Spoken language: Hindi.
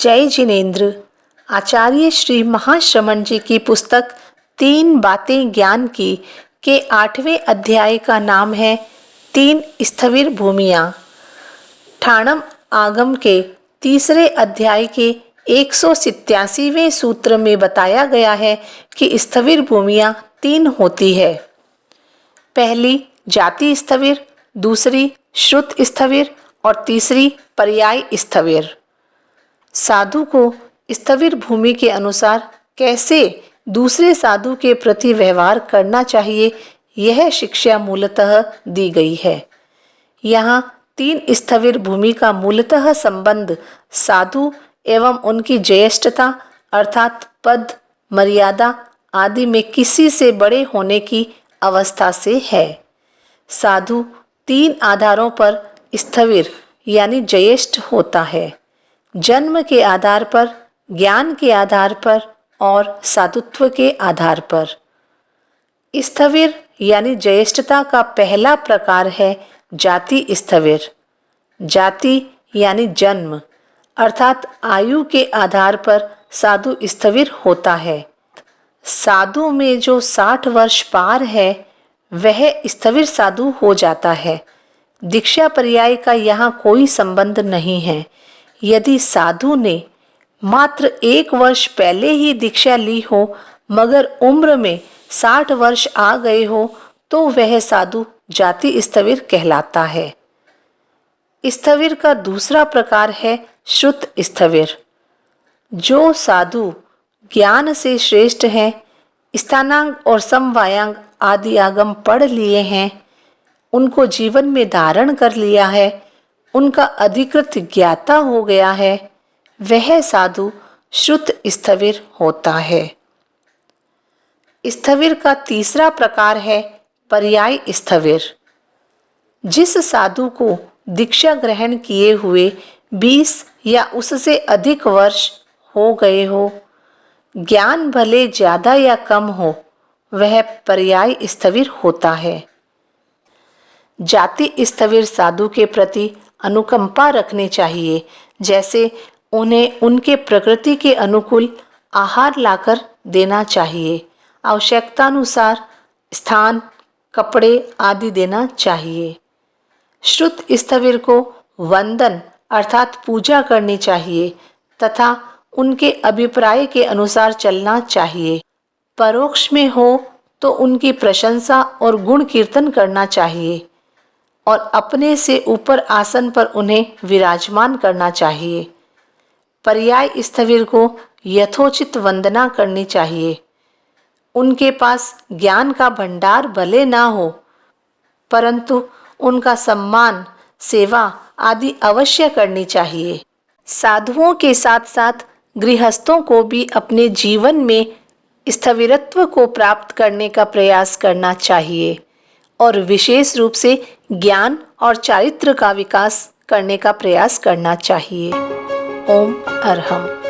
जय जिनेन्द्र। आचार्य श्री महाश्रमण जी की पुस्तक 3 बातें ज्ञान की के 8वें अध्याय का नाम है 3 स्थविर भूमियाँ। ठाणम आगम के 3रे अध्याय के 187वें सूत्र में बताया गया है कि स्थविर भूमियाँ 3 होती है। पहली जाति स्थविर, दूसरी श्रुत स्थविर और तीसरी पर्याय स्थविर। साधु को स्थविर भूमि के अनुसार कैसे दूसरे साधु के प्रति व्यवहार करना चाहिए, यह शिक्षा मूलतः दी गई है। यहाँ 3 स्थविर भूमि का मूलतः संबंध साधु एवं उनकी ज्येष्ठता अर्थात पद, मर्यादा आदि में किसी से बड़े होने की अवस्था से है। साधु 3 आधारों पर स्थविर यानी ज्येष्ठ होता है: जन्म के आधार पर, ज्ञान के आधार पर और साधुत्व के आधार पर। स्थविर यानी ज्येष्ठता का पहला प्रकार है जाति स्थविर। जाति यानी जन्म अर्थात आयु के आधार पर साधु स्थविर होता है। साधु में जो 60 वर्ष पार है वह स्थविर साधु हो जाता है। दीक्षा पर्याय का यहाँ कोई संबंध नहीं है। यदि साधु ने मात्र 1 वर्ष पहले ही दीक्षा ली हो मगर उम्र में 60 वर्ष आ गए हो तो वह साधु जाति स्थविर कहलाता है। स्थविर का दूसरा प्रकार है श्रुत स्थविर। जो साधु ज्ञान से श्रेष्ठ हैं, स्थानांग और समवायांग आदि आगम पढ़ लिए हैं, उनको जीवन में धारण कर लिया है, उनका अधिकृत ज्ञाता हो गया है, वह साधु श्रुत स्थविर होता है। स्थविर का तीसरा प्रकार है पर्याय स्थविर। जिस साधु को दीक्षा ग्रहण किए हुए 20 या उससे अधिक वर्ष हो गए हो, ज्ञान भले ज्यादा या कम हो, वह पर्याय स्थविर होता है। जाति स्थविर साधु के प्रति अनुकंपा रखनी चाहिए, जैसे उन्हें उनके प्रकृति के अनुकूल आहार लाकर देना चाहिए, आवश्यकतानुसार स्थान, कपड़े आदि देना चाहिए। श्रुत स्थविर को वंदन अर्थात पूजा करनी चाहिए तथा उनके अभिप्राय के अनुसार चलना चाहिए। परोक्ष में हो तो उनकी प्रशंसा और गुण कीर्तन करना चाहिए और अपने से ऊपर आसन पर उन्हें विराजमान करना चाहिए। पर्याय स्थविर को यथोचित वंदना करनी चाहिए। उनके पास ज्ञान का भंडार भले ना हो, परंतु उनका सम्मान, सेवा आदि अवश्य करनी चाहिए। साधुओं के साथ साथ गृहस्थों को भी अपने जीवन में स्थविरत्व को प्राप्त करने का प्रयास करना चाहिए और विशेष रूप से ज्ञान और चारित्र का विकास करने का प्रयास करना चाहिए। ओम अरहम।